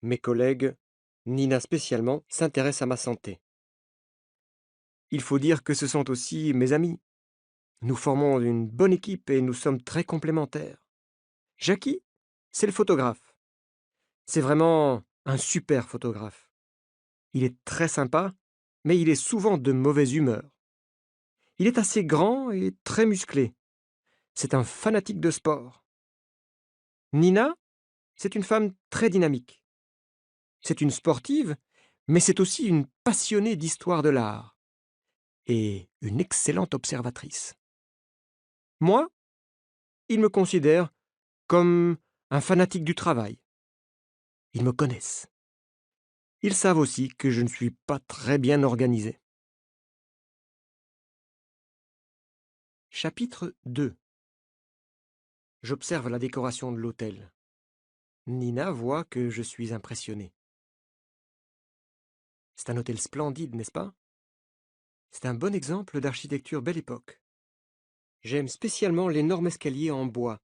Mes collègues, Nina spécialement, s'intéressent à ma santé. Il faut dire que ce sont aussi mes amis. Nous formons une bonne équipe et nous sommes très complémentaires. Jackie, c'est le photographe. C'est vraiment un super photographe. Il est très sympa, mais il est souvent de mauvaise humeur. Il est assez grand et très musclé. C'est un fanatique de sport. Nina, c'est une femme très dynamique. C'est une sportive, mais c'est aussi une passionnée d'histoire de l'art et une excellente observatrice. Moi, ils me considèrent comme un fanatique du travail. Ils me connaissent. Ils savent aussi que je ne suis pas très bien organisé. Chapitre 2. J'observe la décoration de l'hôtel. Nina voit que je suis impressionné. C'est un hôtel splendide, n'est-ce pas? C'est un bon exemple d'architecture belle époque. J'aime spécialement l'énorme escalier en bois.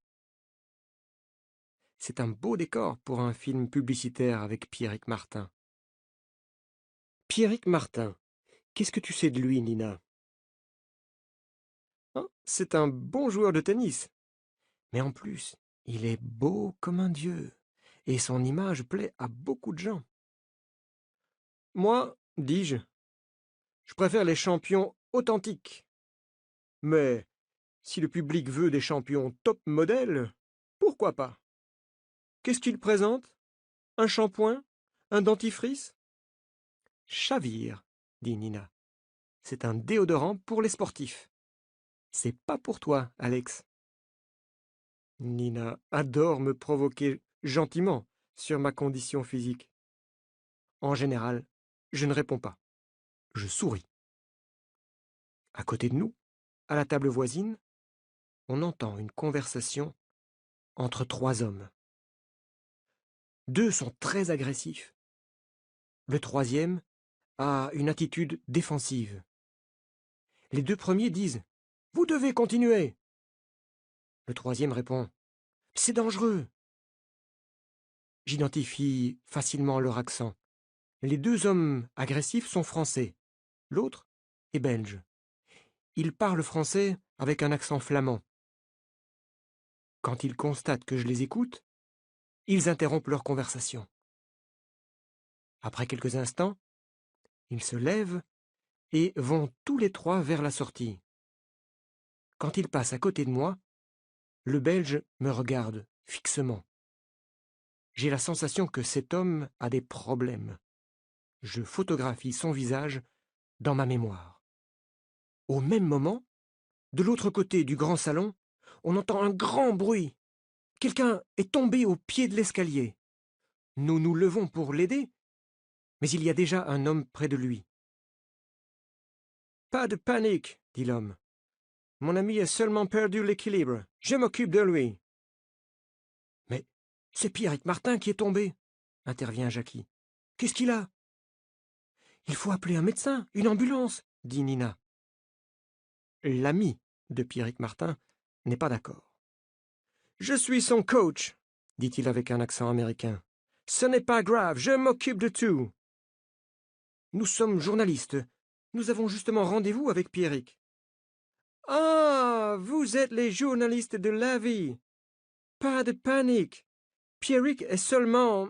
C'est un beau décor pour un film publicitaire avec Pierrick Martin. Pierrick Martin, qu'est-ce que tu sais de lui, Nina? Hein, c'est un bon joueur de tennis. Mais en plus, il est beau comme un dieu, et son image plaît à beaucoup de gens. Moi, dis-je, je préfère les champions authentiques. Mais si le public veut des champions top modèles, pourquoi pas? Qu'est-ce qu'il présente? Un shampoing? Un dentifrice? Chavire, dit Nina. C'est un déodorant pour les sportifs. C'est pas pour toi, Alex. Nina adore me provoquer gentiment sur ma condition physique. En général, je ne réponds pas. Je souris. À côté de nous, à la table voisine, on entend une conversation entre trois hommes. Deux sont très agressifs. Le troisième a une attitude défensive. Les deux premiers disent ⁇ Vous devez continuer !⁇ Le troisième répond ⁇ C'est dangereux !⁇ J'identifie facilement leur accent. Les deux hommes agressifs sont français. L'autre est belge. Ils parlent français avec un accent flamand. Quand ils constatent que je les écoute, ils interrompent leur conversation. Après quelques instants, ils se lèvent et vont tous les trois vers la sortie. Quand ils passent à côté de moi, le Belge me regarde fixement. J'ai la sensation que cet homme a des problèmes. Je photographie son visage dans ma mémoire. Au même moment, de l'autre côté du grand salon, on entend un grand bruit. Quelqu'un est tombé au pied de l'escalier. Nous nous levons pour l'aider, mais il y a déjà un homme près de lui. Pas de panique, dit l'homme. Mon ami a seulement perdu l'équilibre. Je m'occupe de lui. Mais c'est Pierrick Martin qui est tombé, intervient Jackie. Qu'est-ce qu'il a? Il faut appeler un médecin, une ambulance, dit Nina. L'ami de Pierrick Martin n'est pas d'accord. Je suis son coach, dit-il avec un accent américain. Ce n'est pas grave, je m'occupe de tout. Nous sommes journalistes. Nous avons justement rendez-vous avec Pierrick. Ah, vous êtes les journalistes de la vie. Pas de panique. Pierrick est seulement...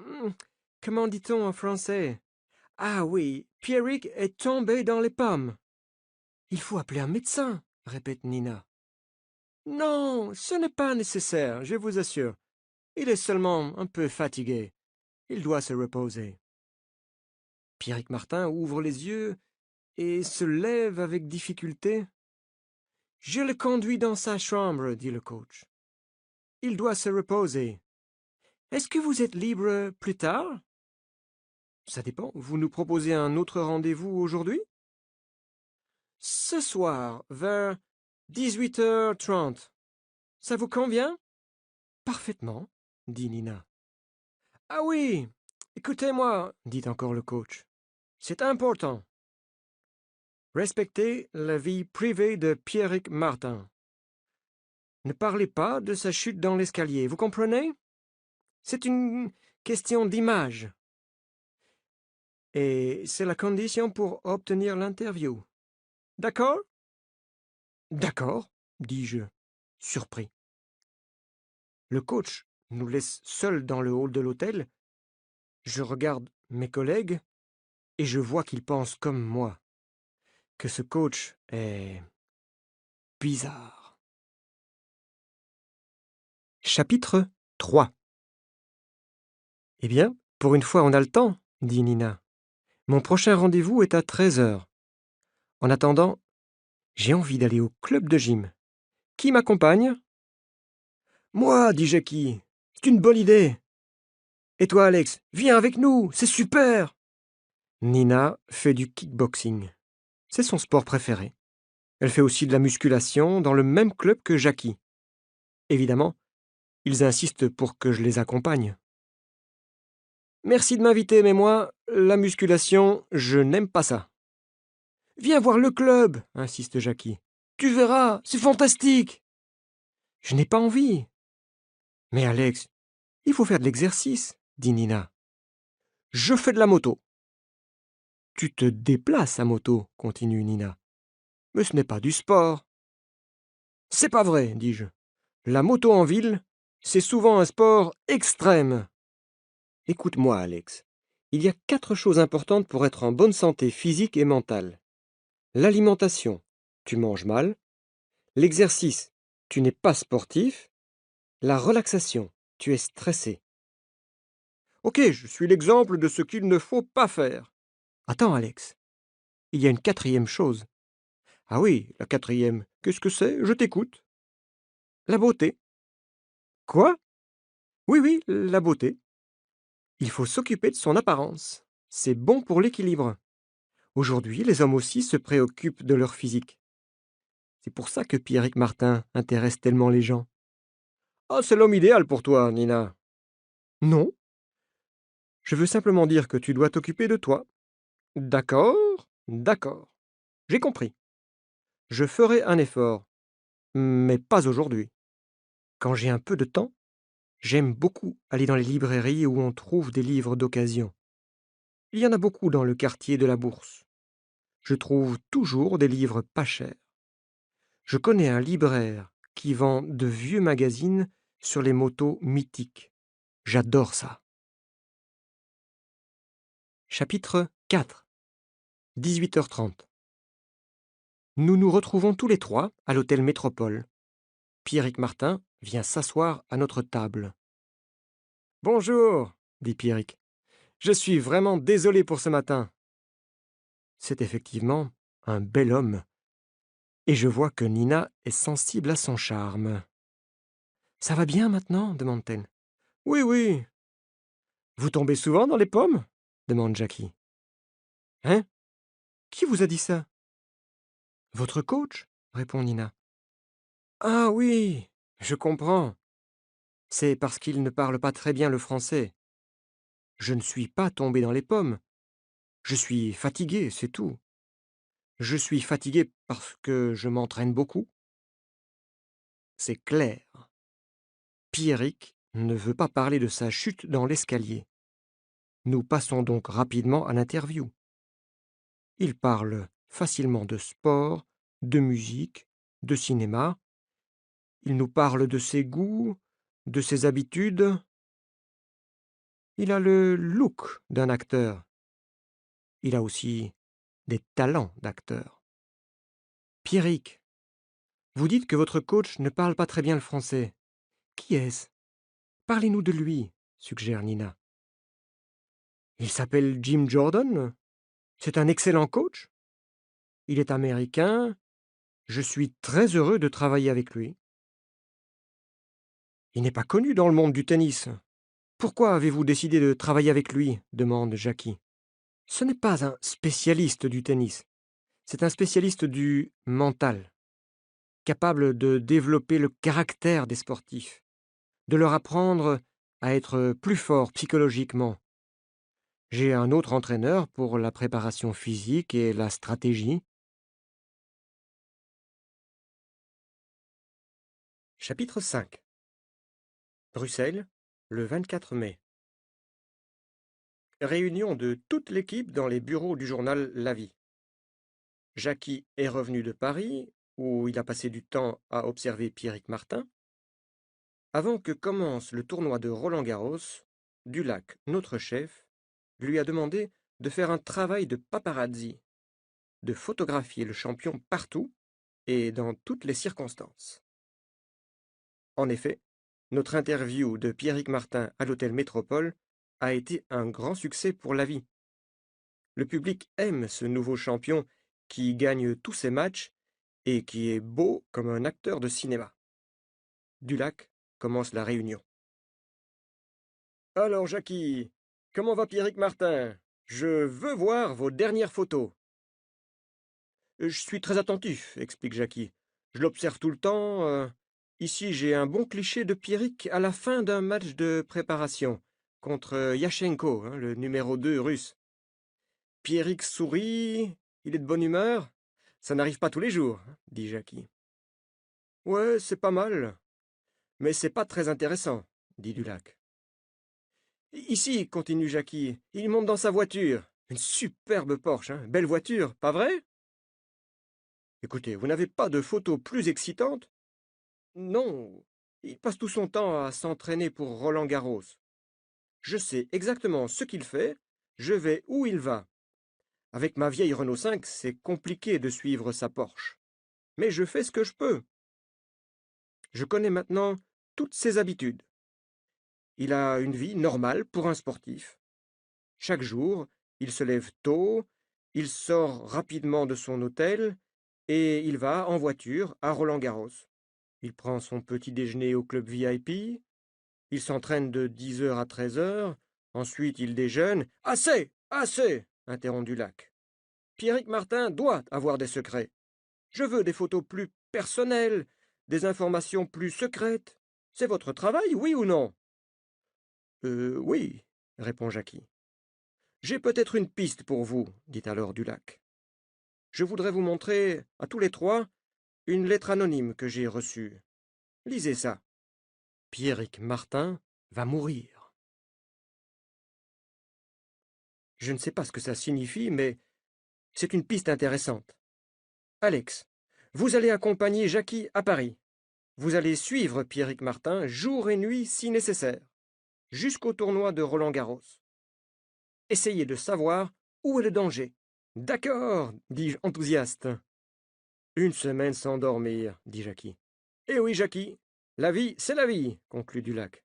Comment dit-on en français? Ah oui, Pierrick est tombé dans les pommes. Il faut appeler un médecin, répète Nina. Non, ce n'est pas nécessaire, je vous assure. Il est seulement un peu fatigué. Il doit se reposer. Pierrick Martin ouvre les yeux et se lève avec difficulté. Je le conduis dans sa chambre, dit le coach. Il doit se reposer. Est-ce que vous êtes libre plus tard? Ça dépend. Vous nous proposez un autre rendez-vous aujourd'hui? Ce soir, vers 18h30. Ça vous convient? Parfaitement, dit Nina. Ah oui, écoutez-moi, dit encore le coach. C'est important. Respectez la vie privée de Pierrick Martin. Ne parlez pas de sa chute dans l'escalier, vous comprenez? C'est une question d'image. Et c'est la condition pour obtenir l'interview. D'accord? D'accord, dis-je, surpris. Le coach nous laisse seuls dans le hall de l'hôtel. Je regarde mes collègues et je vois qu'ils pensent comme moi, que ce coach est bizarre. Chapitre 3. Eh bien, pour une fois on a le temps, dit Nina. Mon prochain rendez-vous est à 13 heures. En attendant, j'ai envie d'aller au club de gym. Qui m'accompagne? Moi, dit Jackie. C'est une bonne idée. Et toi, Alex, viens avec nous, c'est super. Nina fait du kickboxing. C'est son sport préféré. Elle fait aussi de la musculation dans le même club que Jackie. Évidemment, ils insistent pour que je les accompagne. Merci de m'inviter, mais moi, la musculation, je n'aime pas ça. Viens voir le club, insiste Jackie. Tu verras, c'est fantastique. Je n'ai pas envie. Mais Alex, il faut faire de l'exercice, dit Nina. Je fais de la moto. Tu te déplaces à moto, continue Nina. Mais ce n'est pas du sport. C'est pas vrai, dis-je. La moto en ville, c'est souvent un sport extrême. Écoute-moi, Alex. Il y a 4 choses importantes pour être en bonne santé physique et mentale. L'alimentation, tu manges mal. L'exercice, tu n'es pas sportif. La relaxation, tu es stressé. Ok, je suis l'exemple de ce qu'il ne faut pas faire. Attends, Alex. Il y a une 4e chose. Ah oui, la 4e. Qu'est-ce que c'est? Je t'écoute. La beauté. Quoi? Oui, oui, la beauté. Il faut s'occuper de son apparence. C'est bon pour l'équilibre. Aujourd'hui, les hommes aussi se préoccupent de leur physique. C'est pour ça que Pierrick Martin intéresse tellement les gens. Ah, c'est l'homme idéal pour toi, Nina. Non, je veux simplement dire que tu dois t'occuper de toi. D'accord, d'accord. J'ai compris. Je ferai un effort, mais pas aujourd'hui. Quand j'ai un peu de temps, j'aime beaucoup aller dans les librairies où on trouve des livres d'occasion. Il y en a beaucoup dans le quartier de la Bourse. Je trouve toujours des livres pas chers. Je connais un libraire qui vend de vieux magazines sur les motos mythiques. J'adore ça. Chapitre 4. 18h30. Nous nous retrouvons tous les 3 à l'hôtel Métropole. Pierrick Martin vient s'asseoir à notre table. Bonjour, dit Pierrick. Je suis vraiment désolé pour ce matin. C'est effectivement un bel homme. Et je vois que Nina est sensible à son charme. Ça va bien maintenant? Demande-t-elle. Oui, oui. Vous tombez souvent dans les pommes? Demande Jackie. Hein? Qui vous a dit ça? Votre coach? Répond Nina. Ah oui, je comprends. C'est parce qu'il ne parle pas très bien le français. Je ne suis pas tombé dans les pommes. Je suis fatigué, c'est tout. Je suis fatigué parce que je m'entraîne beaucoup. C'est clair. Pierrick ne veut pas parler de sa chute dans l'escalier. Nous passons donc rapidement à l'interview. Il parle facilement de sport, de musique, de cinéma. Il nous parle de ses goûts, de ses habitudes. Il a le look d'un acteur. Il a aussi des talents d'acteur. Pierrick, vous dites que votre coach ne parle pas très bien le français. Qui est-ce? Parlez-nous de lui, suggère Nina. Il s'appelle Jim Jordan. C'est un excellent coach. Il est américain. Je suis très heureux de travailler avec lui. Il n'est pas connu dans le monde du tennis. Pourquoi avez-vous décidé de travailler avec lui? Demande Jackie. Ce n'est pas un spécialiste du tennis. C'est un spécialiste du mental, capable de développer le caractère des sportifs, de leur apprendre à être plus forts psychologiquement. J'ai un autre entraîneur pour la préparation physique et la stratégie. Chapitre 5. Bruxelles, le 24 mai. Réunion de toute l'équipe dans les bureaux du journal La Vie. Jackie est revenu de Paris, où il a passé du temps à observer Pierrick Martin. Avant que commence le tournoi de Roland-Garros, Dulac, notre chef, lui a demandé de faire un travail de paparazzi, de photographier le champion partout et dans toutes les circonstances. En effet, notre interview de Pierrick Martin à l'hôtel Métropole a été un grand succès pour La Vie. Le public aime ce nouveau champion qui gagne tous ses matchs et qui est beau comme un acteur de cinéma. Dulac commence la réunion. Alors, Jackie, comment va Pierrick Martin? Je veux voir vos dernières photos. Je suis très attentif, explique Jackie. Je l'observe tout le temps. Ici, j'ai un bon cliché de Pierrick à la fin d'un match de préparation contre Yashenko, le numéro 2 russe. Pierrick sourit, il est de bonne humeur. Ça n'arrive pas tous les jours, dit Jackie. Ouais, c'est pas mal, mais c'est pas très intéressant, dit Dulac. Ici, continue Jackie, il monte dans sa voiture. Une superbe Porsche, belle voiture, pas vrai? Écoutez, vous n'avez pas de photos plus excitantes? Non, il passe tout son temps à s'entraîner pour Roland-Garros. Je sais exactement ce qu'il fait, je vais où il va. Avec ma vieille Renault 5, c'est compliqué de suivre sa Porsche. Mais je fais ce que je peux. Je connais maintenant toutes ses habitudes. Il a une vie normale pour un sportif. Chaque jour, il se lève tôt, il sort rapidement de son hôtel et il va en voiture à Roland-Garros. Il prend son petit déjeuner au club VIP, il s'entraîne de 10 heures à 13 heures, ensuite il déjeune. Assez! Assez! Interrompt Dulac. Pierrick Martin doit avoir des secrets. Je veux des photos plus personnelles, des informations plus secrètes. C'est votre travail, oui ou non? Oui, répond Jackie. J'ai peut-être une piste pour vous, dit alors Dulac. Je voudrais vous montrer, à tous les trois, une lettre anonyme que j'ai reçue. Lisez ça. Pierrick Martin va mourir. Je ne sais pas ce que ça signifie, mais c'est une piste intéressante. Alex, vous allez accompagner Jackie à Paris. Vous allez suivre Pierrick Martin jour et nuit si nécessaire, jusqu'au tournoi de Roland-Garros. Essayez de savoir où est le danger. D'accord, dis-je enthousiaste. Une semaine sans dormir, dit Jackie. Eh oui, Jackie, la vie, c'est la vie, conclut Dulac.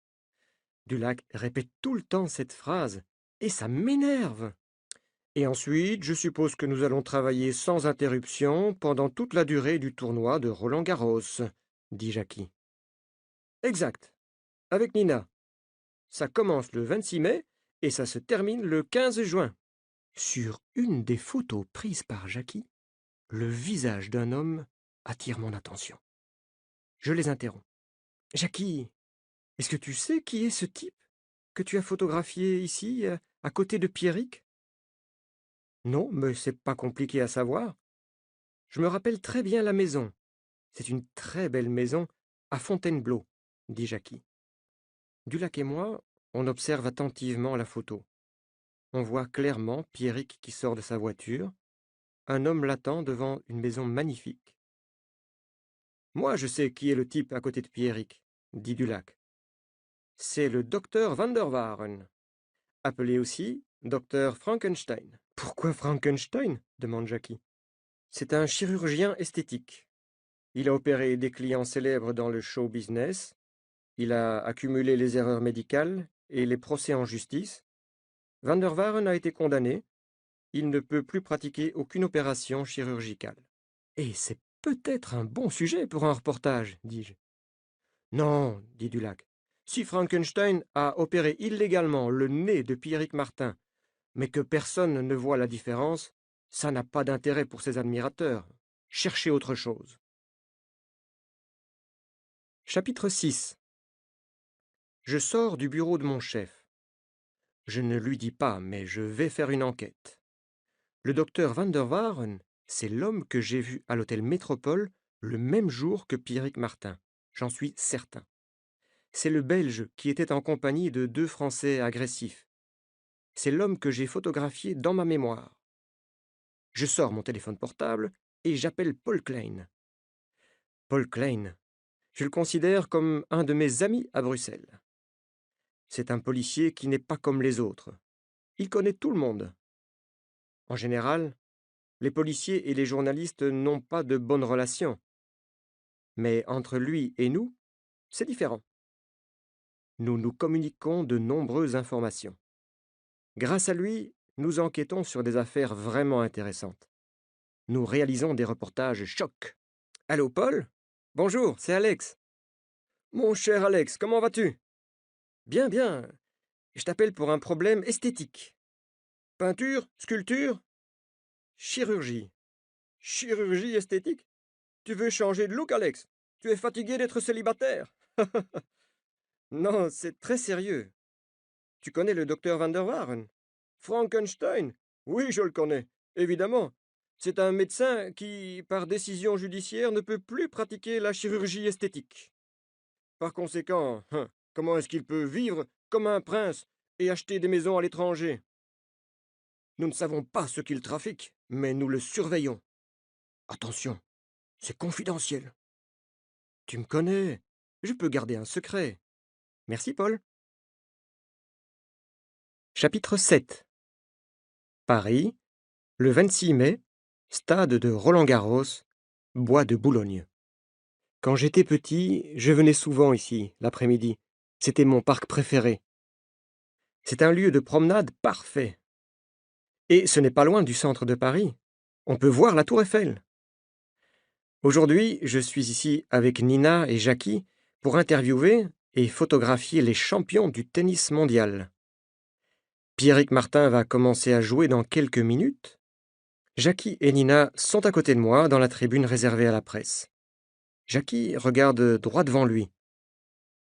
Dulac répète tout le temps cette phrase, et ça m'énerve. Et ensuite, je suppose que nous allons travailler sans interruption pendant toute la durée du tournoi de Roland-Garros, dit Jackie. Exact, avec Nina. Ça commence le 26 mai et ça se termine le 15 juin. Sur une des photos prises par Jackie, le visage d'un homme attire mon attention. Je les interromps. Jackie, est-ce que tu sais qui est ce type que tu as photographié ici, à côté de Pierrick? Non, mais c'est pas compliqué à savoir. Je me rappelle très bien la maison. C'est une très belle maison à Fontainebleau, dit Jackie. Dulac et moi, on observe attentivement la photo. On voit clairement Pierrick qui sort de sa voiture. Un homme l'attend devant une maison magnifique. Moi, je sais qui est le type à côté de Pierrick, dit Dulac. C'est le docteur Van der Waaren, appelé aussi docteur Frankenstein. Pourquoi Frankenstein? Demande Jackie. C'est un chirurgien esthétique. Il a opéré des clients célèbres dans le show business. Il a accumulé les erreurs médicales et les procès en justice. Van der Waaren a été condamné. Il ne peut plus pratiquer aucune opération chirurgicale. Et c'est peut-être un bon sujet pour un reportage, dis-je. Non, dit Dulac. Si Frankenstein a opéré illégalement le nez de Pierrick Martin, mais que personne ne voit la différence, ça n'a pas d'intérêt pour ses admirateurs. Cherchez autre chose. Chapitre 6. Je sors du bureau de mon chef. Je ne lui dis pas, mais je vais faire une enquête. Le docteur Van der Waaren, c'est l'homme que j'ai vu à l'hôtel Métropole le même jour que Pierrick Martin. J'en suis certain. C'est le Belge qui était en compagnie de deux Français agressifs. C'est l'homme que j'ai photographié dans ma mémoire. Je sors mon téléphone portable et j'appelle Paul Klein. Paul Klein, je le considère comme un de mes amis à Bruxelles. C'est un policier qui n'est pas comme les autres. Il connaît tout le monde. En général, les policiers et les journalistes n'ont pas de bonnes relations. Mais entre lui et nous, c'est différent. Nous nous communiquons de nombreuses informations. Grâce à lui, nous enquêtons sur des affaires vraiment intéressantes. Nous réalisons des reportages chocs. Allô, Paul? Bonjour, c'est Alex. Mon cher Alex, comment vas-tu? Bien, bien. Je t'appelle pour un problème esthétique. Peinture, sculpture, chirurgie. Chirurgie esthétique? Tu veux changer de look, Alex? Tu es fatigué d'être célibataire? Non, c'est très sérieux. Tu connais le docteur Van der Waaren? Frankenstein? Oui, je le connais, évidemment. C'est un médecin qui, par décision judiciaire, ne peut plus pratiquer la chirurgie esthétique. Par conséquent, comment est-ce qu'il peut vivre comme un prince et acheter des maisons à l'étranger? Nous ne savons pas ce qu'il trafique, mais nous le surveillons. Attention, c'est confidentiel. Tu me connais, je peux garder un secret. Merci, Paul. Chapitre 7. Paris, le 26 mai, stade de Roland-Garros, bois de Boulogne. Quand j'étais petit, je venais souvent ici, l'après-midi. C'était mon parc préféré. C'est un lieu de promenade parfait. Et ce n'est pas loin du centre de Paris. On peut voir la tour Eiffel. Aujourd'hui, je suis ici avec Nina et Jackie pour interviewer et photographier les champions du tennis mondial. Pierrick Martin va commencer à jouer dans quelques minutes. Jackie et Nina sont à côté de moi dans la tribune réservée à la presse. Jackie regarde droit devant lui.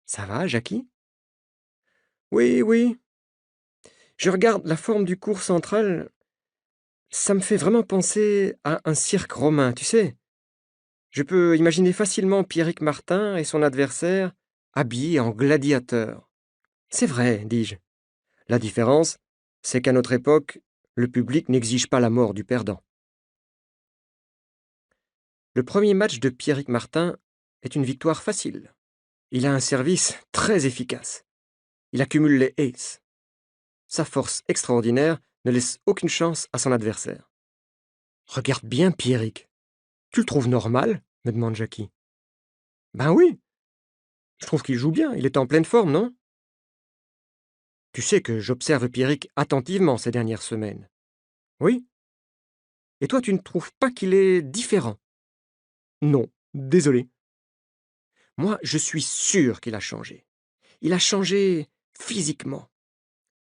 Ça va, Jackie? Oui, oui. Je regarde la forme du cours central. Ça me fait vraiment penser à un cirque romain, tu sais. Je peux imaginer facilement Pierrick Martin et son adversaire habillés en gladiateurs. C'est vrai, dis-je. La différence, c'est qu'à notre époque, le public n'exige pas la mort du perdant. Le premier match de Pierrick Martin est une victoire facile. Il a un service très efficace. Il accumule les aces. Sa force extraordinaire ne laisse aucune chance à son adversaire. Regarde bien Pierrick. Tu le trouves normal? Me demande Jackie. Ben oui. Je trouve qu'il joue bien. Il est en pleine forme, non? Tu sais que j'observe Pierrick attentivement ces dernières semaines. Oui? Et toi, tu ne trouves pas qu'il est différent? Non, désolé. Moi, je suis sûr qu'il a changé. Il a changé physiquement.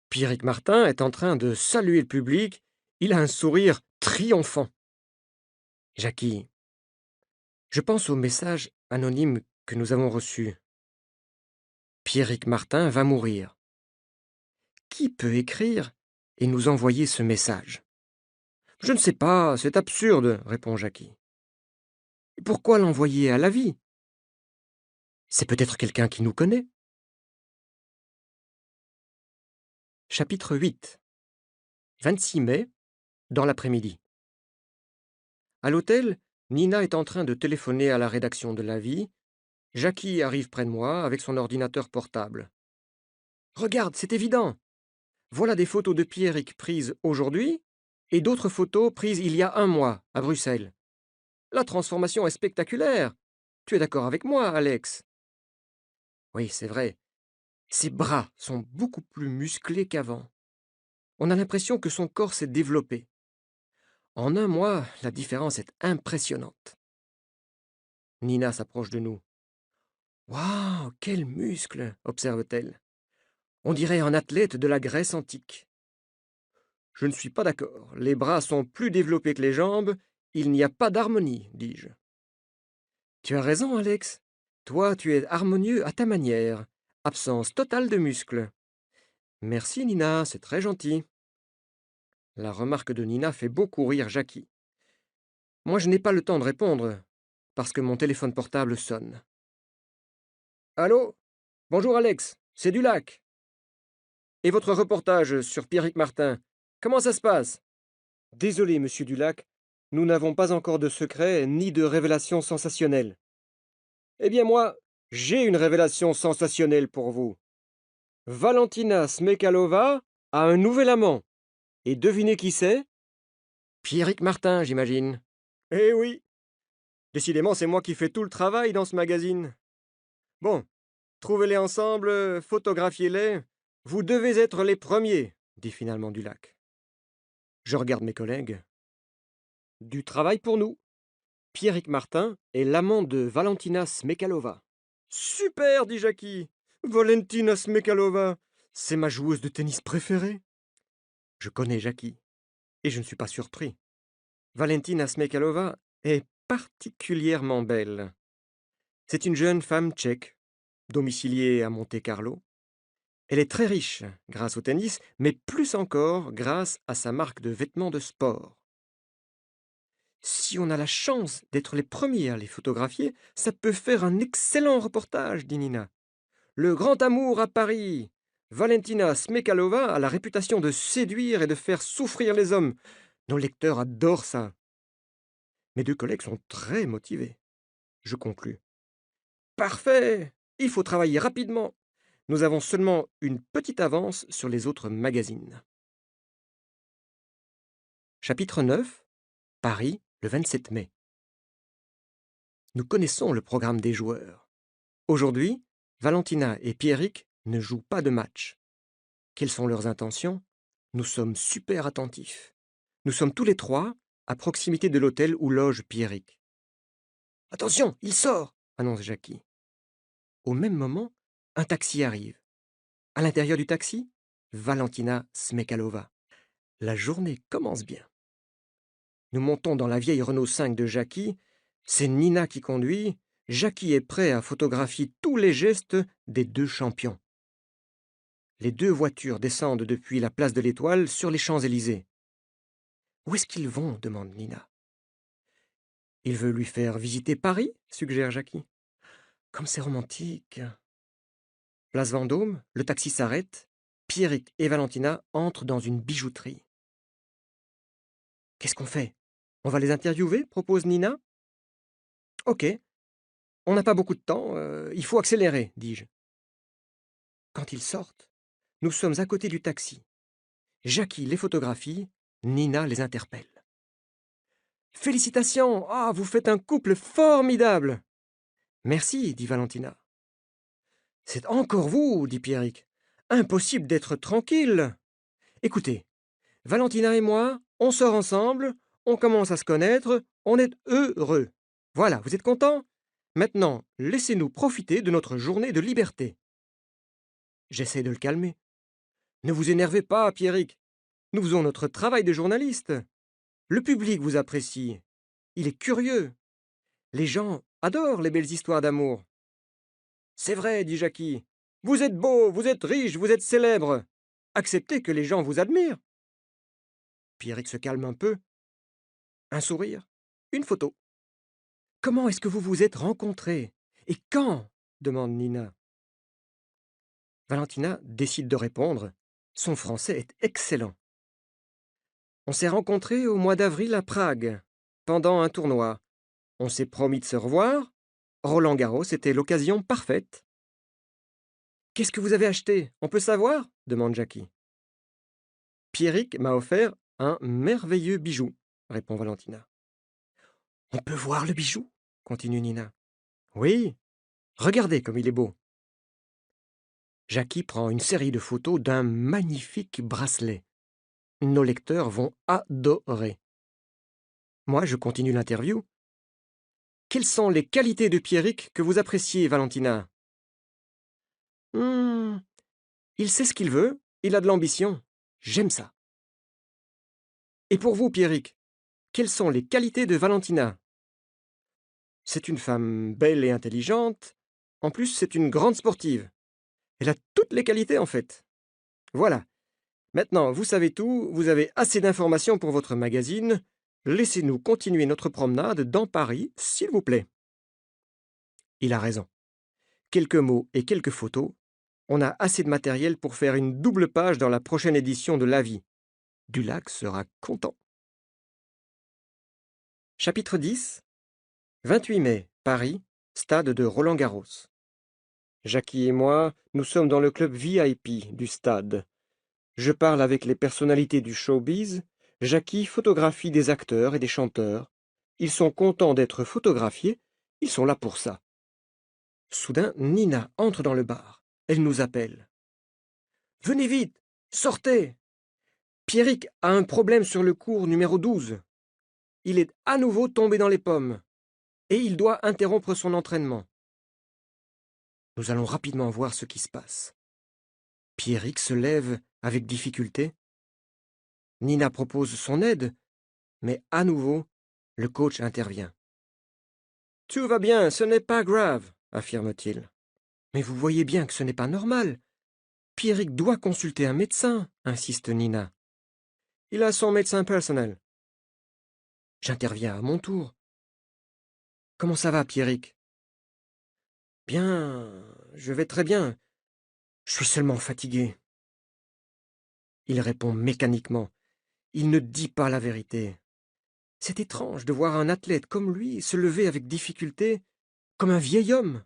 Pierrick Martin est en train de saluer le public. Il a un sourire triomphant. Jackie, je pense au message anonyme que nous avons reçu. Pierrick Martin va mourir. Qui peut écrire et nous envoyer ce message? Je ne sais pas, c'est absurde, répond Jackie. Pourquoi l'envoyer à la vie? C'est peut-être quelqu'un qui nous connaît. Chapitre 8. 26 mai, dans l'après-midi. À l'hôtel, Nina est en train de téléphoner à la rédaction de La Vie. Jackie arrive près de moi avec son ordinateur portable. Regarde, c'est évident. Voilà des photos de Pierrick prises aujourd'hui et d'autres photos prises il y a un mois à Bruxelles. La transformation est spectaculaire. Tu es d'accord avec moi, Alex? Oui, c'est vrai. Ses bras sont beaucoup plus musclés qu'avant. On a l'impression que son corps s'est développé. En un mois, la différence est impressionnante. Nina s'approche de nous. Waouh, quels muscles, observe-t-elle. On dirait un athlète de la Grèce antique. Je ne suis pas d'accord. Les bras sont plus développés que les jambes. Il n'y a pas d'harmonie, dis-je. Tu as raison, Alex. Toi, tu es harmonieux à ta manière. Absence totale de muscles. Merci, Nina, c'est très gentil. La remarque de Nina fait beaucoup rire Jackie. Moi, je n'ai pas le temps de répondre, parce que mon téléphone portable sonne. Allô? Bonjour, Alex. C'est Dulac. Et votre reportage sur Pierrick Martin, comment ça se passe? Désolé, monsieur Dulac, nous n'avons pas encore de secret ni de révélation sensationnelle. Eh bien moi, j'ai une révélation sensationnelle pour vous. Valentina Smekalova a un nouvel amant. Et devinez qui c'est? Pierrick Martin, j'imagine. Eh oui, décidément c'est moi qui fais tout le travail dans ce magazine. Bon, trouvez-les ensemble, photographiez-les. Vous devez être les premiers, dit finalement Dulac. Je regarde mes collègues. Du travail pour nous. Pierrick Martin est l'amant de Valentina Smekalova. Super, dit Jackie. Valentina Smekalova, c'est ma joueuse de tennis préférée. Je connais Jackie, et je ne suis pas surpris. Valentina Smekalova est particulièrement belle. C'est une jeune femme tchèque, domiciliée à Monte-Carlo. Elle est très riche grâce au tennis, mais plus encore grâce à sa marque de vêtements de sport. Si on a la chance d'être les premiers à les photographier, ça peut faire un excellent reportage, dit Nina. Le grand amour à Paris. Valentina Smekalova a la réputation de séduire et de faire souffrir les hommes. Nos lecteurs adorent ça. Mes deux collègues sont très motivés. Je conclus. Parfait! Il faut travailler rapidement. Nous avons seulement une petite avance sur les autres magazines. Chapitre 9. Paris, le 27 mai. Nous connaissons le programme des joueurs. Aujourd'hui, Valentina et Pierrick ne jouent pas de match. Quelles sont leurs intentions? Nous sommes super attentifs. Nous sommes tous les trois à proximité de l'hôtel où loge Pierrick. Attention, il sort, annonce Jackie. Au même moment, un taxi arrive. À l'intérieur du taxi, Valentina Smekalova. La journée commence bien. Nous montons dans la vieille Renault 5 de Jackie. C'est Nina qui conduit. Jackie est prêt à photographier tous les gestes des deux champions. Les deux voitures descendent depuis la place de l'Étoile sur les Champs-Élysées. Où est-ce qu'ils vont? Demande Nina. Il veut lui faire visiter Paris, suggère Jackie. Comme c'est romantique. Place Vendôme, le taxi s'arrête. Pierrick et Valentina entrent dans une bijouterie. Qu'est-ce qu'on fait? On va les interviewer, propose Nina. Ok, on n'a pas beaucoup de temps, il faut accélérer, dis-je. Quand ils sortent, nous sommes à côté du taxi. Jackie les photographie, Nina les interpelle. Félicitations! Ah, vous faites un couple formidable! Merci, dit Valentina. C'est encore vous, dit Pierrick. Impossible d'être tranquille. Écoutez, Valentina et moi, on sort ensemble, on commence à se connaître, on est heureux. Voilà, vous êtes contents? Maintenant, laissez-nous profiter de notre journée de liberté. J'essaie de le calmer. Ne vous énervez pas, Pierrick. Nous faisons notre travail de journaliste. Le public vous apprécie. Il est curieux. Les gens adorent les belles histoires d'amour. C'est vrai, dit Jackie. Vous êtes beau, vous êtes riche, vous êtes célèbre. Acceptez que les gens vous admirent. Pierrick se calme un peu. Un sourire, une photo. Comment est-ce que vous vous êtes rencontrés? Et quand? Demande Nina. Valentina décide de répondre. Son français est excellent. On s'est rencontrés au mois d'avril à Prague, pendant un tournoi. On s'est promis de se revoir. Roland-Garros était l'occasion parfaite. Qu'est-ce que vous avez acheté? On peut savoir? Demande Jackie. Pierrick m'a offert un merveilleux bijou, répond Valentina. On peut voir le bijou? Continue Nina. Oui, regardez comme il est beau. Jackie prend une série de photos d'un magnifique bracelet. Nos lecteurs vont adorer. Moi, je continue l'interview. Quelles sont les qualités de Pierrick que vous appréciez, Valentina? Il sait ce qu'il veut, il a de l'ambition. J'aime ça. Et pour vous, Pierrick, quelles sont les qualités de Valentina? C'est une femme belle et intelligente. En plus, c'est une grande sportive. Elle a toutes les qualités, en fait. Voilà. Maintenant, vous savez tout, vous avez assez d'informations pour votre magazine. Laissez-nous continuer notre promenade dans Paris, s'il vous plaît. Il a raison. Quelques mots et quelques photos, On a assez de matériel pour faire une double page dans la prochaine édition de l'Avis. Dulac sera content. Chapitre 10. 28 mai, Paris, stade de Roland-Garros. Jackie et moi, nous sommes dans le club VIP du stade. Je parle avec les personnalités du showbiz. Jackie photographie des acteurs et des chanteurs. Ils sont contents d'être photographiés. Ils sont là pour ça. Soudain, Nina entre dans le bar. Elle nous appelle. « Venez vite! Sortez! Pierrick a un problème sur le cours numéro 12. Il est à nouveau tombé dans les pommes. Et il doit interrompre son entraînement. » Nous allons rapidement voir ce qui se passe. Pierrick se lève avec difficulté. Nina propose son aide, mais à nouveau, le coach intervient. « Tout va bien, ce n'est pas grave, affirme-t-il. Mais vous voyez bien que ce n'est pas normal. Pierrick doit consulter un médecin, insiste Nina. Il a son médecin personnel. J'interviens à mon tour. Comment ça va, Pierrick? Bien, je vais très bien. Je suis seulement fatigué. Il répond mécaniquement. Il ne dit pas la vérité. C'est étrange de voir un athlète comme lui se lever avec difficulté, comme un vieil homme.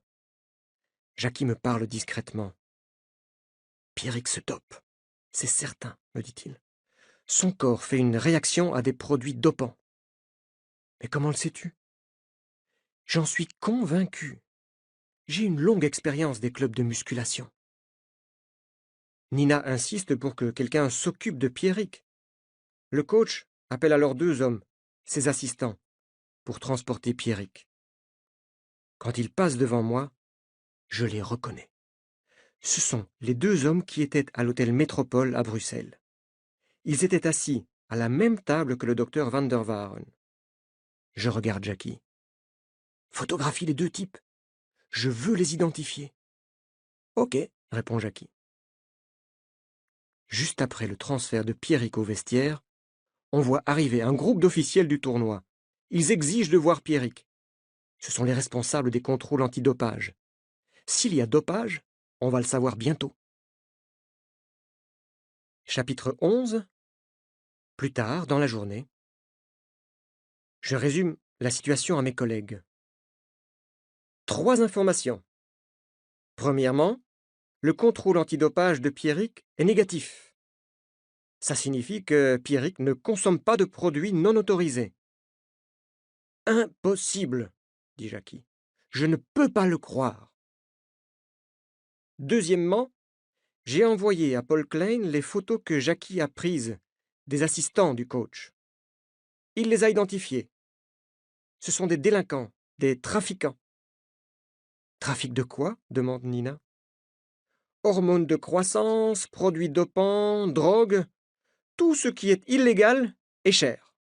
Jackie me parle discrètement. Pierrick se dope. C'est certain, me dit-il. Son corps fait une réaction à des produits dopants. Mais comment le sais-tu? J'en suis convaincu. J'ai une longue expérience des clubs de musculation. Nina insiste pour que quelqu'un s'occupe de Pierrick. Le coach appelle alors 2 hommes, ses assistants, pour transporter Pierrick. Quand ils passent devant moi, je les reconnais. Ce sont les 2 hommes qui étaient à l'hôtel Métropole à Bruxelles. Ils étaient assis à la même table que le docteur Van der Waaren. Je regarde Jackie. Photographie les 2 types. Je veux les identifier. Ok, répond Jackie. Juste après le transfert de Pierrick au vestiaire, on voit arriver un groupe d'officiels du tournoi. Ils exigent de voir Pierrick. Ce sont les responsables des contrôles antidopage. S'il y a dopage, on va le savoir bientôt. Chapitre 11. Plus tard, dans la journée, je résume la situation à mes collègues. 3 informations. Premièrement, le contrôle antidopage de Pierrick est négatif. Ça signifie que Pierrick ne consomme pas de produits non autorisés. Impossible, dit Jackie. Je ne peux pas le croire. Deuxièmement, j'ai envoyé à Paul Klein les photos que Jackie a prises des assistants du coach. Il les a identifiés. Ce sont des délinquants, des trafiquants. Trafic de quoi? Demande Nina. Hormones de croissance, produits dopants, drogue, tout ce qui est illégal est cher.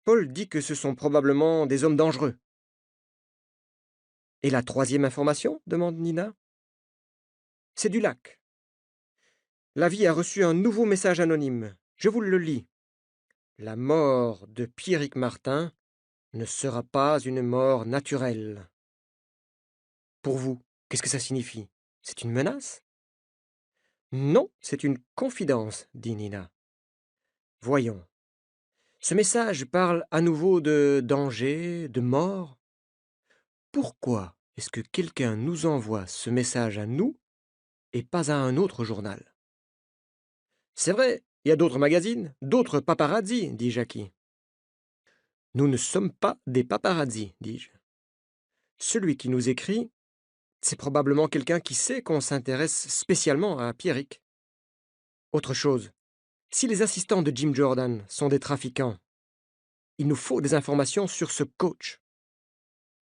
Paul dit que ce sont probablement des hommes dangereux. Et la 3e information? Demande Nina. C'est Dulac. L'Avis a reçu un nouveau message anonyme. Je vous le lis. La mort de Pierrick Martin ne sera pas une mort naturelle. Pour vous, qu'est-ce que ça signifie? C'est une menace? Non, c'est une confidence, dit Nina. Voyons. Ce message parle à nouveau de danger, de mort. Pourquoi est-ce que quelqu'un nous envoie ce message à nous et pas à un autre journal? C'est vrai, il y a d'autres magazines, d'autres paparazzis, dit Jackie. Nous ne sommes pas des paparazzis, dis-je. Celui qui nous écrit, c'est probablement quelqu'un qui sait qu'on s'intéresse spécialement à Pierrick. Autre chose, si les assistants de Jim Jordan sont des trafiquants, il nous faut des informations sur ce coach.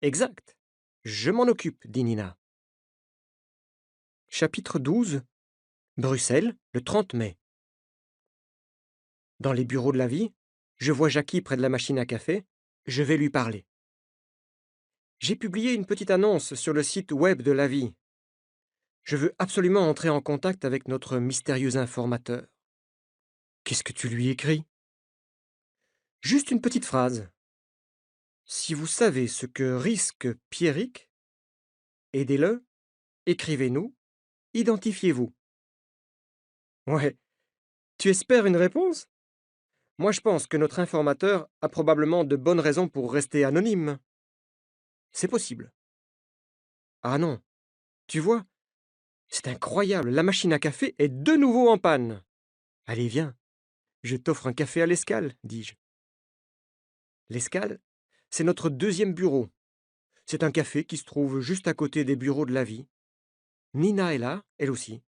Exact. Je m'en occupe, dit Nina. Chapitre 12. Bruxelles, le 30 mai. Dans les bureaux de l'Avis, je vois Jackie près de la machine à café. Je vais lui parler. J'ai publié une petite annonce sur le site web de l'Avis. Je veux absolument entrer en contact avec notre mystérieux informateur. Qu'est-ce que tu lui écris? Juste une petite phrase. Si vous savez ce que risque Pierrick, aidez-le, écrivez-nous, identifiez-vous. Ouais, tu espères une réponse? Moi je pense que notre informateur a probablement de bonnes raisons pour rester anonyme. C'est possible. Ah non, tu vois, c'est incroyable, la machine à café est de nouveau en panne. Allez, viens, je t'offre un café à l'escale, dis-je. L'escale, c'est notre deuxième bureau. C'est un café qui se trouve juste à côté des bureaux de la vie. Nina est là, elle aussi.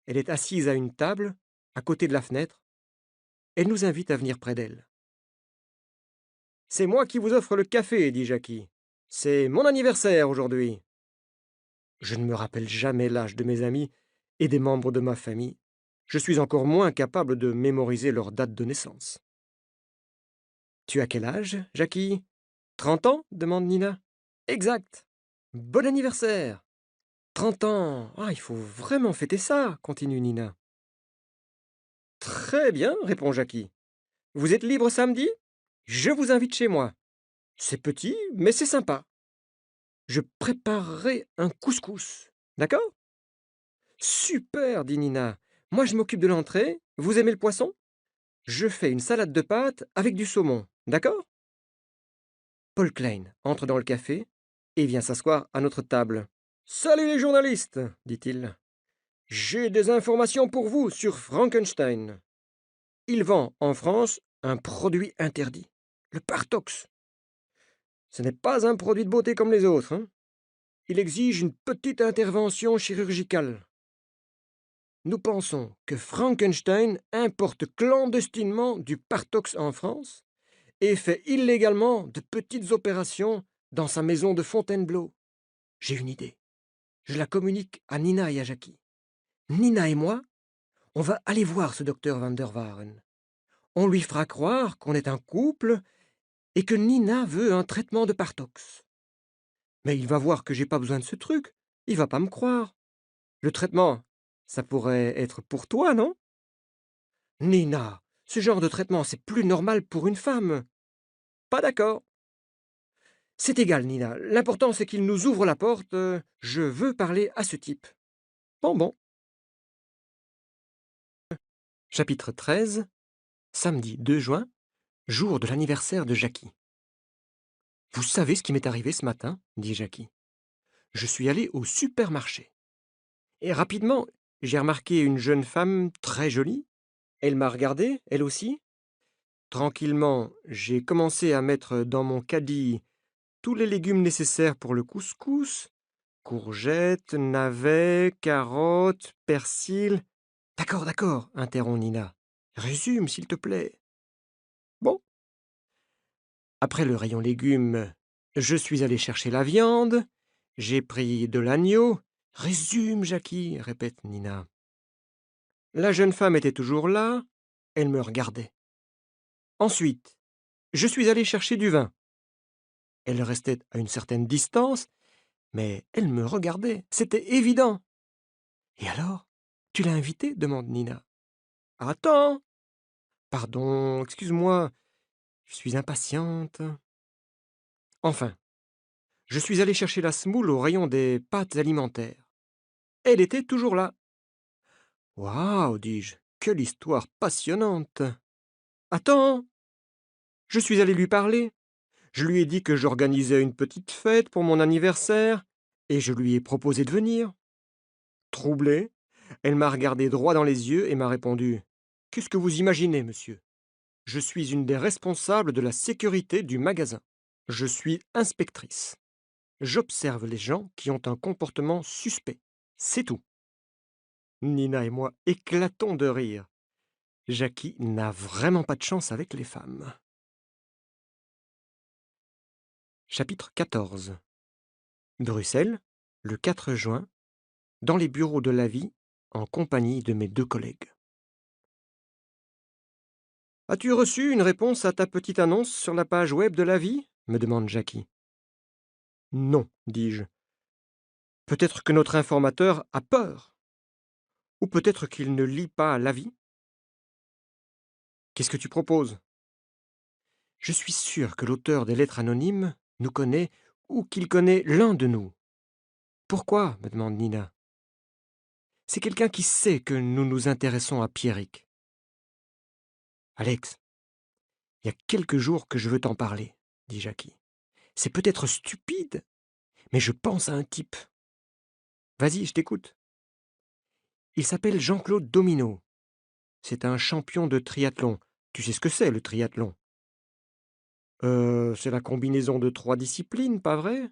Elle est assise à une table, à côté de la fenêtre. Elle nous invite à venir près d'elle. C'est moi qui vous offre le café, dit Jackie. C'est mon anniversaire aujourd'hui. Je ne me rappelle jamais l'âge de mes amis et des membres de ma famille. Je suis encore moins capable de mémoriser leur date de naissance. Tu as quel âge, Jackie? 30 ans? Demande Nina. Exact. Bon anniversaire. 30 ans. Ah, il faut vraiment fêter ça, continue Nina. Très bien, répond Jackie. Vous êtes libre samedi? Je vous invite chez moi. C'est petit, mais c'est sympa. Je préparerai un couscous. D'accord? Super, dit Nina. Moi, je m'occupe de l'entrée. Vous aimez le poisson? Je fais une salade de pâtes avec du saumon. D'accord? Paul Klein entre dans le café et vient s'asseoir à notre table. Salut les journalistes, dit-il. J'ai des informations pour vous sur Frankenstein. Il vend en France un produit interdit, le Partox. Ce n'est pas un produit de beauté comme les autres, hein. Il exige une petite intervention chirurgicale. Nous pensons que Frankenstein importe clandestinement du Partox en France et fait illégalement de petites opérations dans sa maison de Fontainebleau. J'ai une idée. Je la communique à Nina et à Jackie. Nina et moi, on va aller voir ce docteur Van der Waaren. On lui fera croire qu'on est un couple et que Nina veut un traitement de Partox. Mais il va voir que j'ai pas besoin de ce truc. Il va pas me croire. Le traitement, ça pourrait être pour toi, non? Nina, ce genre de traitement, c'est plus normal pour une femme. Pas d'accord. C'est égal, Nina. L'important, c'est qu'il nous ouvre la porte. Je veux parler à ce type. Bon, bon. Chapitre 13. Samedi 2 juin, jour de l'anniversaire de Jackie. Vous savez ce qui m'est arrivé ce matin? Dit Jackie. Je suis allé au supermarché. Et rapidement, j'ai remarqué une jeune femme très jolie. Elle m'a regardé, elle aussi. Tranquillement, j'ai commencé à mettre dans mon caddie tous les légumes nécessaires pour le couscous. Courgettes, navets, carottes, persil. D'accord, d'accord, interrompt Nina. Résume, s'il te plaît. Bon. Après le rayon légumes, je suis allé chercher la viande. J'ai pris de l'agneau. Résume, Jackie, répète Nina. La jeune femme était toujours là. Elle me regardait. Ensuite, je suis allé chercher du vin. Elle restait à une certaine distance, mais elle me regardait. C'était évident. Et alors? Tu l'as invitée? Demande Nina. Attends. Pardon, excuse-moi. Je suis impatiente. Enfin, je suis allé chercher la semoule au rayon des pâtes alimentaires. Elle était toujours là. Waouh, dis-je, quelle histoire passionnante. Attends. Je suis allé lui parler. Je lui ai dit que j'organisais une petite fête pour mon anniversaire, et je lui ai proposé de venir. Troublée, elle m'a regardé droit dans les yeux et m'a répondu: Qu'est-ce que vous imaginez, monsieur? Je suis une des responsables de la sécurité du magasin. Je suis inspectrice. J'observe les gens qui ont un comportement suspect. C'est tout. Nina et moi éclatons de rire. Jackie n'a vraiment pas de chance avec les femmes. Chapitre 14. Bruxelles, le 4 juin, dans les bureaux de la vie, en compagnie de mes 2 collègues. As-tu reçu une réponse à ta petite annonce sur la page web de la vie? Me demande Jackie. Non, dis-je. Peut-être que notre informateur a peur. Ou peut-être qu'il ne lit pas la vie. Qu'est-ce que tu proposes? Je suis sûr que l'auteur des lettres anonymes nous connaît ou qu'il connaît l'un de nous. Pourquoi? Me demande Nina. C'est quelqu'un qui sait que nous nous intéressons à Pierrick. Alex, il y a quelques jours que je veux t'en parler, dit Jackie. C'est peut-être stupide, mais je pense à un type. Vas-y, je t'écoute. Il s'appelle Jean-Claude Domino. C'est un champion de triathlon. Tu sais ce que c'est, le triathlon? C'est la combinaison de 3 disciplines, pas vrai?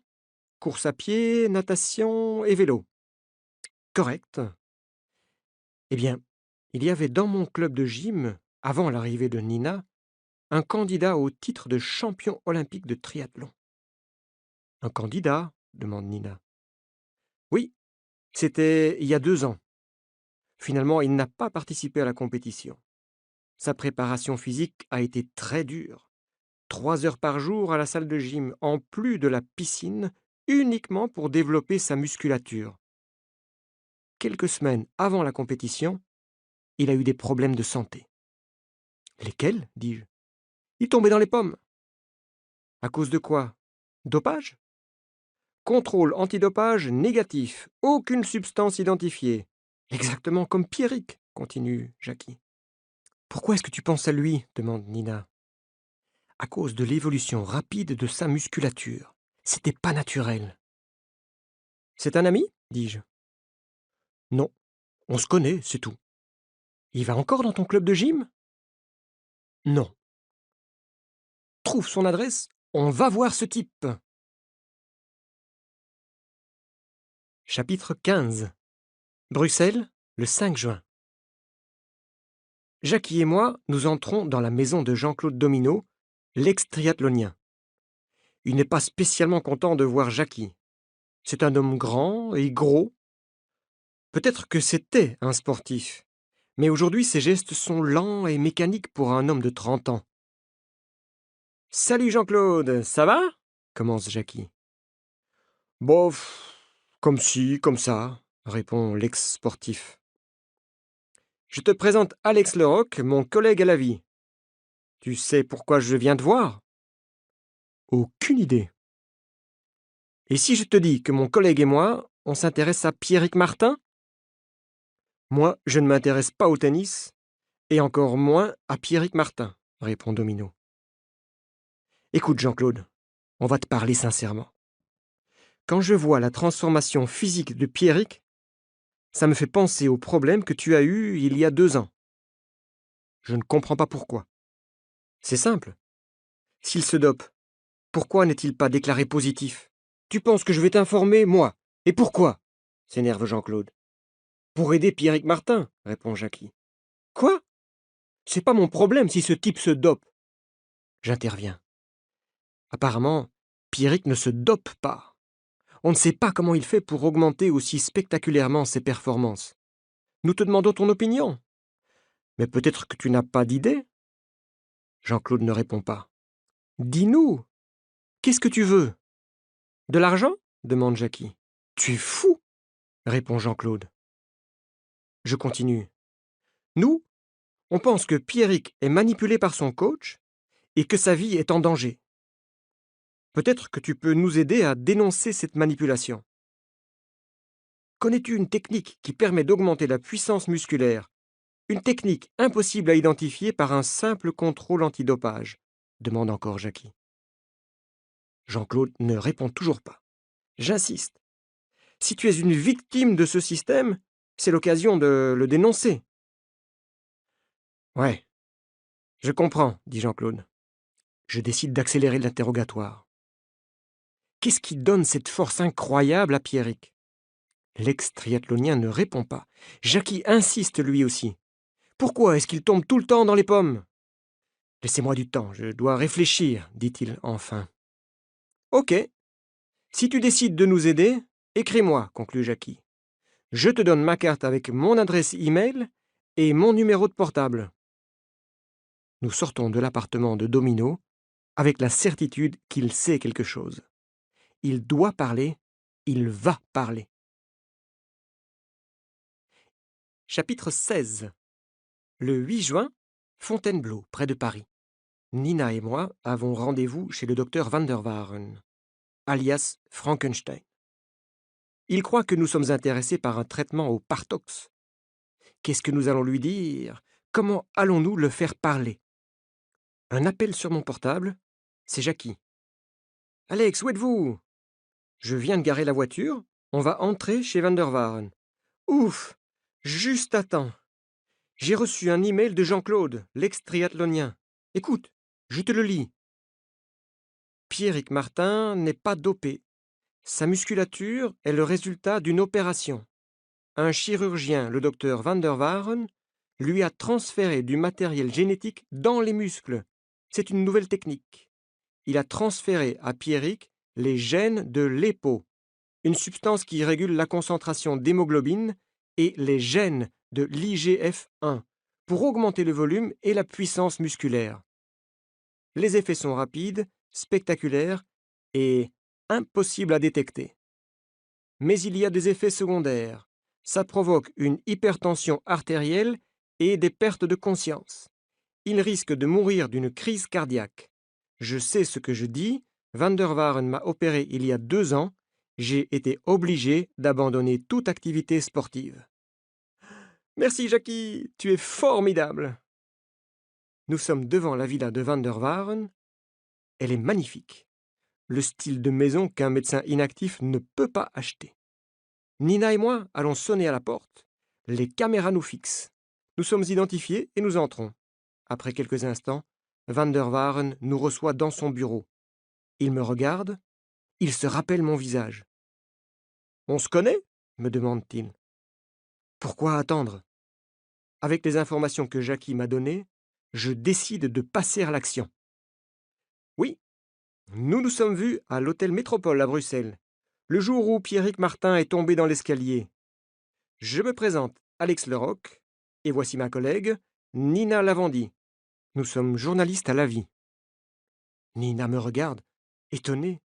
Course à pied, natation et vélo. Correct. Eh bien, il y avait dans mon club de gym, avant l'arrivée de Nina, un candidat au titre de champion olympique de triathlon. Un candidat? Demande Nina. Oui, c'était il y a 2 ans. Finalement, il n'a pas participé à la compétition. Sa préparation physique a été très dure. 3 heures par jour à la salle de gym, en plus de la piscine, uniquement pour développer sa musculature. Quelques semaines avant la compétition, il a eu des problèmes de santé. Lesquels? Dis-je. Il tombait dans les pommes. À cause de quoi? Dopage? Contrôle antidopage négatif. Aucune substance identifiée. Exactement comme Pierrick, continue Jackie. Pourquoi est-ce que tu penses à lui? Demande Nina. À cause de l'évolution rapide de sa musculature. C'était pas naturel. C'est un ami? Dis-je. Non, on se connaît, c'est tout. Il va encore dans ton club de gym? Non. Trouve son adresse, on va voir ce type. Chapitre 15. Bruxelles, le 5 juin. Jackie et moi, nous entrons dans la maison de Jean-Claude Domino, l'ex-triathlonien. Il n'est pas spécialement content de voir Jackie. C'est un homme grand et gros. Peut-être que c'était un sportif, mais aujourd'hui ses gestes sont lents et mécaniques pour un homme de 30 ans. Salut Jean-Claude, ça va? Commence Jackie. Bof, comme ci, comme ça, répond l'ex-sportif. Je te présente Alex Leroc, mon collègue à la vie. Tu sais pourquoi je viens te voir? Aucune idée. Et si je te dis que mon collègue et moi, on s'intéresse à Pierrick Martin? Moi, je ne m'intéresse pas au tennis, et encore moins à Pierrick Martin, répond Domino. Écoute, Jean-Claude, on va te parler sincèrement. Quand je vois la transformation physique de Pierrick, ça me fait penser au problème que tu as eu il y a 2 ans. Je ne comprends pas pourquoi. C'est simple. S'il se dope, pourquoi n'est-il pas déclaré positif? Tu penses que je vais t'informer, moi? Et pourquoi? S'énerve Jean-Claude. Pour aider Pierrick Martin, répond Jackie. Quoi? C'est pas mon problème si ce type se dope. J'interviens. Apparemment, Pierrick ne se dope pas. On ne sait pas comment il fait pour augmenter aussi spectaculairement ses performances. Nous te demandons ton opinion. Mais peut-être que tu n'as pas d'idée? Jean-Claude ne répond pas. Dis-nous, qu'est-ce que tu veux? De l'argent? Demande Jackie. Tu es fou, répond Jean-Claude. Je continue. Nous, on pense que Pierrick est manipulé par son coach et que sa vie est en danger. Peut-être que tu peux nous aider à dénoncer cette manipulation. Connais-tu une technique qui permet d'augmenter la puissance musculaire? Une technique impossible à identifier par un simple contrôle antidopage, demande encore Jackie. Jean-Claude ne répond toujours pas. J'insiste. Si tu es une victime de ce système, c'est l'occasion de le dénoncer. Ouais, je comprends, dit Jean-Claude. Je décide d'accélérer l'interrogatoire. Qu'est-ce qui donne cette force incroyable à Pierrick? L'ex-triathlonien ne répond pas. Jackie insiste lui aussi. Pourquoi est-ce qu'il tombe tout le temps dans les pommes? Laissez-moi du temps, je dois réfléchir, dit-il enfin. Ok. Si tu décides de nous aider, écris-moi, conclut Jackie. Je te donne ma carte avec mon adresse e-mail et mon numéro de portable. Nous sortons de l'appartement de Domino avec la certitude qu'il sait quelque chose. Il doit parler, il va parler. Chapitre 16. Le 8 juin, Fontainebleau, près de Paris. Nina et moi avons rendez-vous chez le docteur Van der Waaren, alias Frankenstein. Il croit que nous sommes intéressés par un traitement au Partox. Qu'est-ce que nous allons lui dire? Comment allons-nous le faire parler? Un appel sur mon portable? C'est Jackie. Alex, où êtes-vous? Je viens de garer la voiture. On va entrer chez Van der Waaren. Ouf! Juste à temps. J'ai reçu un email de Jean-Claude, l'ex-triathlonien. Écoute, je te le lis. Pierrick Martin n'est pas dopé. Sa musculature est le résultat d'une opération. Un chirurgien, le docteur Van der Waaren, lui a transféré du matériel génétique dans les muscles. C'est une nouvelle technique. Il a transféré à Pierrick les gènes de l'EPO, une substance qui régule la concentration d'hémoglobine, et les gènes de l'IGF-1 pour augmenter le volume et la puissance musculaire. Les effets sont rapides, spectaculaires et impossibles à détecter. Mais il y a des effets secondaires. Ça provoque une hypertension artérielle et des pertes de conscience. Il risque de mourir d'une crise cardiaque. Je sais ce que je dis. Van der Waaren m'a opéré il y a 2 ans. J'ai été obligé d'abandonner toute activité sportive. Merci Jackie, tu es formidable. Nous sommes devant la villa de Van der Waaren. Elle est magnifique. Le style de maison qu'un médecin inactif ne peut pas acheter. Nina et moi allons sonner à la porte. Les caméras nous fixent. Nous sommes identifiés et nous entrons. Après quelques instants, Van der Waaren nous reçoit dans son bureau. Il me regarde. Il se rappelle mon visage. « On se connaît ?» me demande-t-il. Pourquoi attendre? Avec les informations que Jackie m'a données, je décide de passer à l'action. Oui, nous nous sommes vus à l'hôtel Métropole à Bruxelles, le jour où Pierrick Martin est tombé dans l'escalier. Je me présente, Alex Leroc, et voici ma collègue, Nina Lavandy. Nous sommes journalistes à la vie. Nina me regarde, étonnée.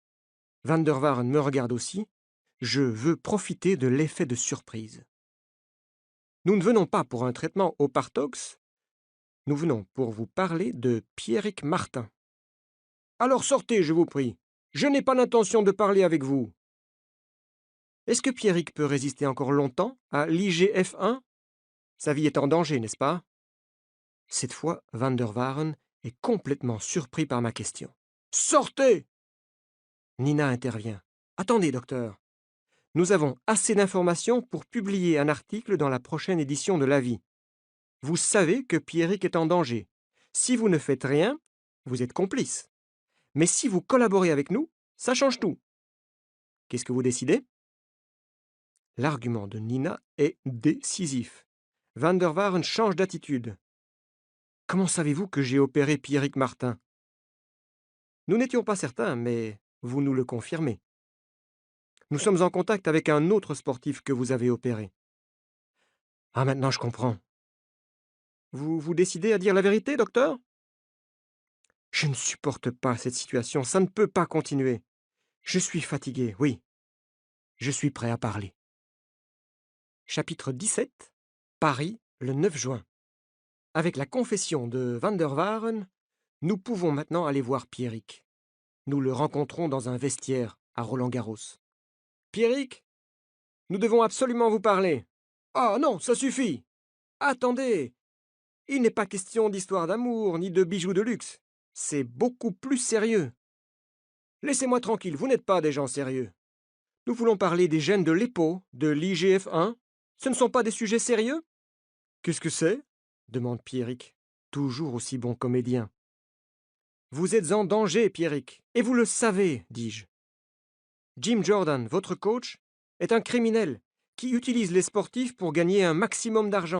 Van der Waaren me regarde aussi. Je veux profiter de l'effet de surprise. Nous ne venons pas pour un traitement au Partox. Nous venons pour vous parler de Pierrick Martin. Alors sortez, je vous prie. Je n'ai pas l'intention de parler avec vous. Est-ce que Pierrick peut résister encore longtemps à l'IGF-1? Sa vie est en danger, n'est-ce pas? Cette fois, Van der Waaren est complètement surpris par ma question. Sortez! Nina intervient. Attendez, docteur. Nous avons assez d'informations pour publier un article dans la prochaine édition de La Vie. Vous savez que Pierrick est en danger. Si vous ne faites rien, vous êtes complice. Mais si vous collaborez avec nous, ça change tout. Qu'est-ce que vous décidez? L'argument de Nina est décisif. Van der Waaren change d'attitude. Comment savez-vous que j'ai opéré Pierrick Martin? Nous n'étions pas certains, mais vous nous le confirmez. Nous sommes en contact avec un autre sportif que vous avez opéré. Ah, maintenant je comprends. Vous vous décidez à dire la vérité, docteur? Je ne supporte pas cette situation, ça ne peut pas continuer. Je suis fatigué, oui. Je suis prêt à parler. Chapitre 17. Paris, le 9 juin. Avec la confession de Van der Waaren, nous pouvons maintenant aller voir Pierrick. Nous le rencontrons dans un vestiaire à Roland-Garros. Pierrick, nous devons absolument vous parler. Ah non, ça suffit. Attendez. Il n'est pas question d'histoire d'amour ni de bijoux de luxe. C'est beaucoup plus sérieux. Laissez-moi tranquille, vous n'êtes pas des gens sérieux. Nous voulons parler des gènes de l'EPO, de l'IGF-1. Ce ne sont pas des sujets sérieux? Qu'est-ce que c'est? Demande Pierrick, toujours aussi bon comédien. Vous êtes en danger, Pierrick, et vous le savez, dis-je. Jim Jordan, votre coach, est un criminel qui utilise les sportifs pour gagner un maximum d'argent.